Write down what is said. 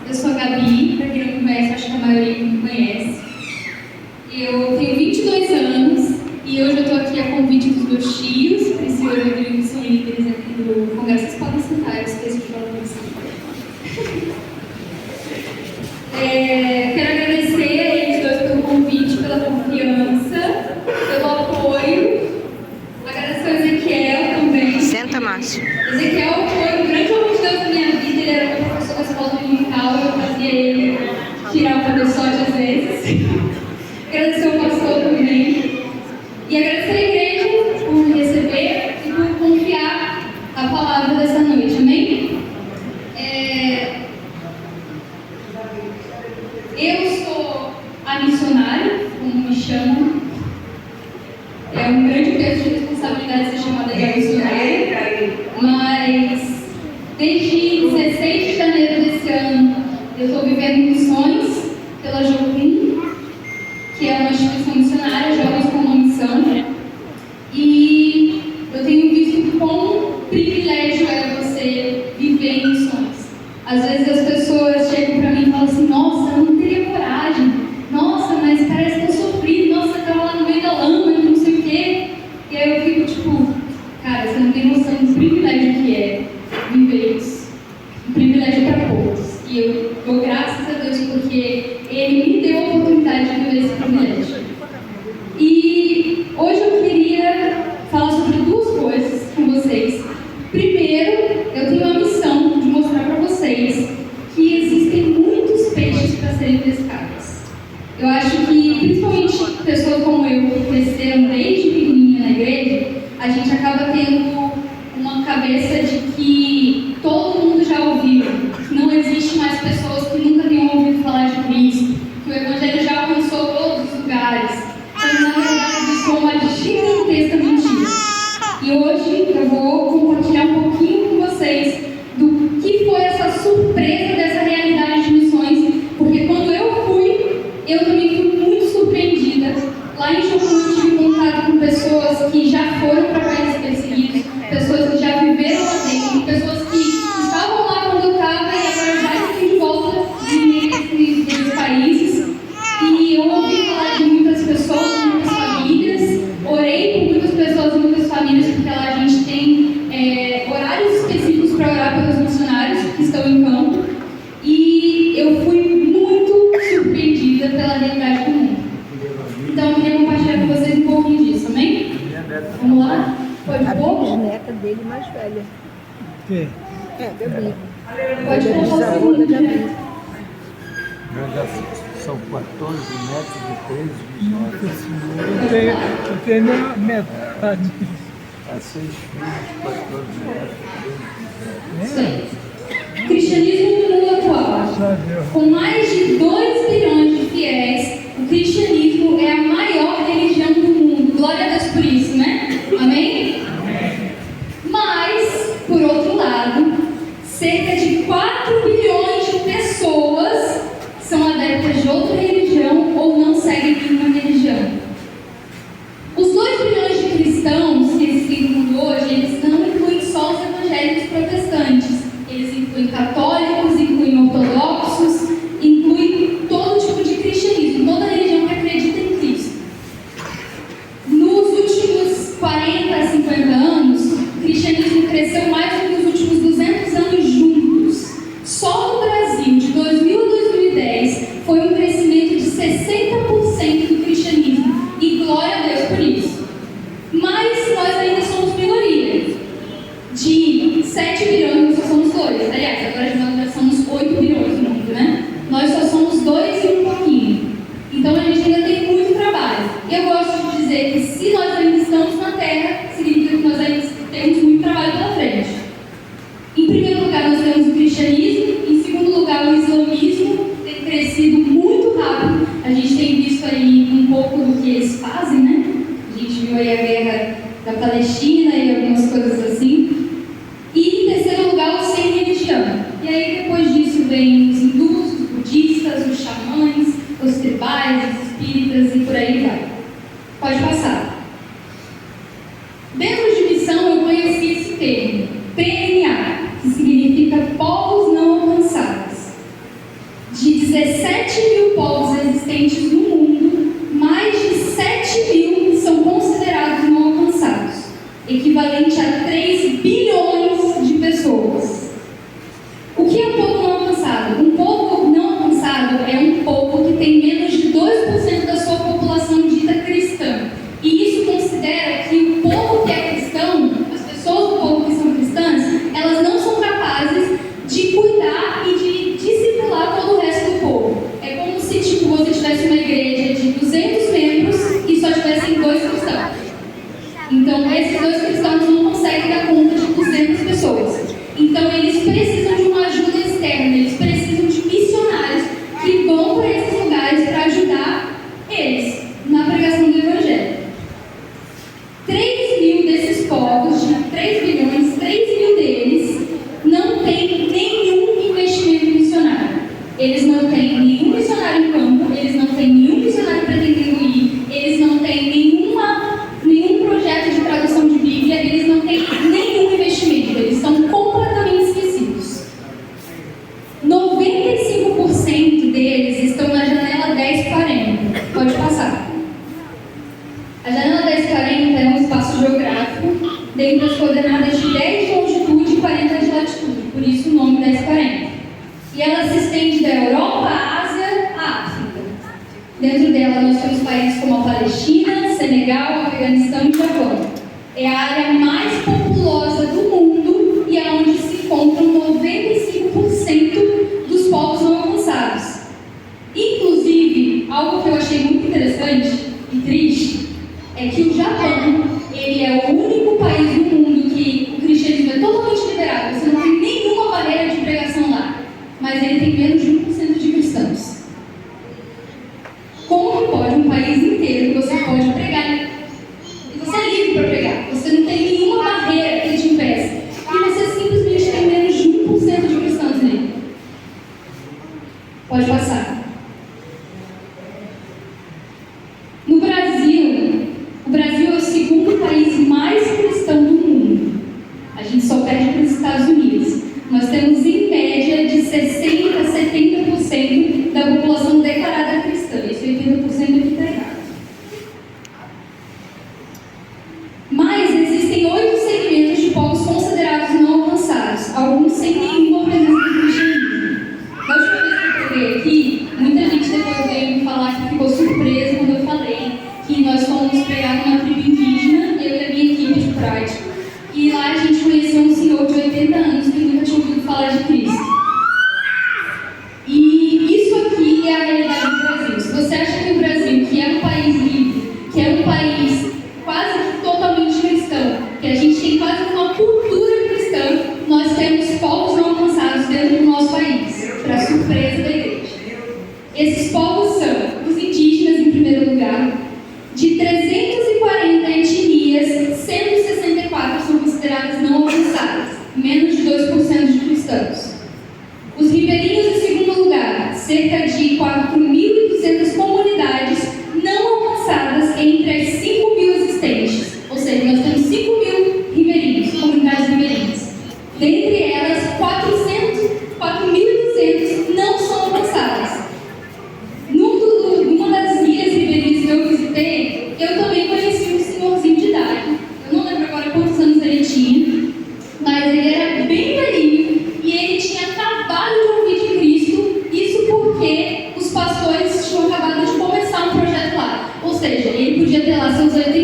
Eu sou a Gabi, para quem não me conhece, acho que a maioria me conhece. Eu tenho 22 anos e hoje eu estou aqui a convite dos meus tios, Priscila e Rodrigo, que são líderes aqui do Congresso. Vocês podem sentar, eu esqueci de falar para vocês. Quero agradecer a eles dois pelo convite, pela confiança, pelo apoio. Agradecer ao Ezequiel também. Senta, Márcio. Ezequiel foi um grande homem de Deus na minha vida. Ele era meu professor da escola dominical, eu fazia ele tirar o cabeçote às vezes. Agradecer ao pastor também. E agradecer a igreja por me receber e por confiar a palavra dessa noite. Amém? Eu sou a missionária, como me chamam. É um grande peso de responsabilidade ser chamada de missionária. Mas desde 16 de janeiro desse ano eu estou vivendo missões pela Jocum, que é uma instituição missionária, Jovens com uma Missão. E eu tenho visto quão privilégio é você viver em missões. Às vezes as pessoas chegam para mim e falam assim: nossa, eu não teria coragem. Nossa, mas parece que eu sofri. Nossa, eu estava lá no meio da lama e não sei o quê. E aí eu fico tipo, cara, você não tem noção do privilégio que é viver isso. Um privilégio para poucos. E eu dou graças a Deus porque Ele me deu a oportunidade de viver esse privilégio. E hoje eu queria falar sobre duas coisas com vocês. Primeiro, eu tenho a missão de mostrar para vocês que existem muitos peixes para serem pescados. Eu acho que, principalmente pessoas como eu, que cresceram desde pequenininha na igreja, a gente acaba tendo uma cabeça de que todo mundo já ouviu. Não existe mais pessoas que nunca tenham ouvido falar de Cristo, que o Evangelho já alcançou todos os lugares. Mas, na verdade, isso é uma gigantesca mentira. E hoje eu vou compartilhar um pouquinho com vocês do que foi essa surpresa dessa realidade de missões, porque quando eu fui, eu também fui muito surpreendida. Lá em Jocum eu tive contato com pessoas que já foram para países perseguidos, pessoas que já viveram lá dentro, pessoas que estavam lá quando eu estava e agora já estão de volta desses países. E eu ouvi falar de muitas pessoas, muitas famílias, orei por muitas pessoas e muitas famílias, porque lá a gente tem horários específicos para orar pelos missionários que estão em campo. E eu fui muito surpreendida pela realidade do mundo. Então eu queria compartilhar com vocês um pouquinho disso, amém? Vamos lá? Pode pôr? A bisneta dele mais velha. Quem? Gabi. Pode pôr Bisavó da Gabi. São 14 metros de peso. Eu tenho nem a metade. Há 6 filhos, 14 metros. Sim. Cristianismo no mundo atual. Com mais de 2 bilhões de fiéis, o cristianismo é a maior religião do mundo. Glória a Deus por isso, né? Amém? Mas, por outro lado, cerca de 4 bilhões de pessoas são adeptas de outra religião ou não seguem nenhuma religião. Os 2 bilhões de cristãos que existem no mundo hoje, eles não incluem só os evangélicos protestantes. Eles incluem católicos, incluem ortodoxos, incluem todo tipo de cristianismo, toda religião que acredita em Cristo. Nos últimos 40 a 50 anos, o cristianismo cresceu mais do que nos últimos 200 anos juntos. Só no Brasil, de 2000 a 2010, foi um crescimento de 60% do cristianismo. E glória a Deus por isso. Mas nós ainda somos minoria. De 7 bilhões, nós só somos 2. Aliás, agora nós já somos 8 bilhões no mundo, né? Nós só somos 2 e um pouquinho. Então a gente ainda tem muito trabalho. Eu gosto de dizer que se nós ainda estamos na Terra, significa que nós ainda temos muito trabalho pela frente. Em primeiro lugar, nós temos o cristianismo. Em segundo lugar, o islamismo tem crescido muito rápido. A gente tem visto aí um pouco do que eles fazem, né? A gente viu aí a guerra da Palestina e algumas coisas assim. E em terceiro lugar, o sem religião. E aí depois disso vem os hindus, os budistas, os xamãs, os tribais, os espíritas e por aí vai. Pode passar. Dentro de missão eu conheci esse termo, PNA, que significa povos não alcançados. de 17 mil povos existentes no mundo, mais de 7 mil são considerados não alcançados, equivalente a 3 bilhões de pessoas. O que é um povo não alcançado? Um povo não alcançado é um povo que tem menos de 2% da sua população dita cristã. E isso considera que o povo que é cristão, as pessoas do povo que são cristãs, elas não são capazes de cuidar e de discipular todo o resto do povo. É como se você tivesse uma igreja de 200 membros e só tivessem 2 cristãos. Então, esses 2 cristãos não conseguem dar conta de 200 pessoas. Então, eles precisam de uma ajuda externa, eles precisam de missionários que vão para esses lugares para ajudar eles na pregação do Evangelho. 3 mil desses povos, de 3 bilhões, 3 mil deles não têm nenhum investimento missionário. Eles não têm nenhum missionário em campo, eles não têm nenhum missionário pretendendo ir, eles não têm nenhum projeto de tradução de Bíblia, eles não têm nenhum investimento, eles estão completamente esquecidos. 95% deles estão na janela 1040. Pode passar. A janela 1040 é um espaço geográfico dentro das coordenadas de 10 de longitude e 40 de latitude, por isso o nome 1040. E ela se estende da Europa, à Ásia, à África. Dentro dela nós temos países como a Palestina, Senegal, Afeganistão e Japão. É a área mais populosa do mundo e é onde se encontram 95% dos povos não alcançados. Inclusive, algo que eu achei muito interessante e triste é que o Japão, ele é o único país do mundo que o cristianismo é totalmente liberado. Você não tem nenhuma barreira de pregação lá, mas ele tem menos de 1% de cristãos. Como que pode um país inteiro que você pode pregar? E você é livre para pregar, você não tem nenhuma barreira que te impeça, e você simplesmente tem menos de 1% de cristãos nele? Pode passar. No Brasil, o Brasil é o segundo país mais cristão do mundo. A gente só perde para os Estados Unidos. Nós temos em média de 60% a 70% da população declarada cristã. Esse 80% aqui está errado. Mas existem 8 segmentos de povos considerados não alcançados, alguns sem nenhuma presença do cristianismo. Da última vez que eu peguei aqui, muita gente depois veio me falar que ficou surpresa quando eu falei que nós fomos pregar numa tribo indígena, eu e a minha equipe de prática, e lá a gente conheceu um senhor de 80 anos que nunca tinha ouvido falar de Cristo. E isso aqui é a realidade do Brasil. Se você acha que o Brasil, que é um país livre, que é um país quase que totalmente cristão, que a gente tem quase uma cultura cristã, nós temos povos não alcançados dentro do nosso país, para surpresa da igreja. Esses povos são os indígenas, em primeiro lugar. De 340 etnias, 164 são consideradas não alcançadas, menos de 2% de cristãos. Os ribeirinhos, em segundo lugar, cerca de 4.200 comunidades não alcançadas entre as 5 mil existentes. Ou seja, nós temos 5 mil ribeirinhos, comunidades ribeirinhas. Dentre elas, 4.200 não são alcançadas. Numa das ilhas ribeirinhas que eu visitei, eu também conheci um senhorzinho de idade. Eu não lembro agora quantos anos ele tinha, mas ele era bem velhinho e ele tinha acabado de ouvir de Cristo, isso porque os pastores tinham acabado de começar um projeto lá. Ou seja, ele podia ter lá seus 80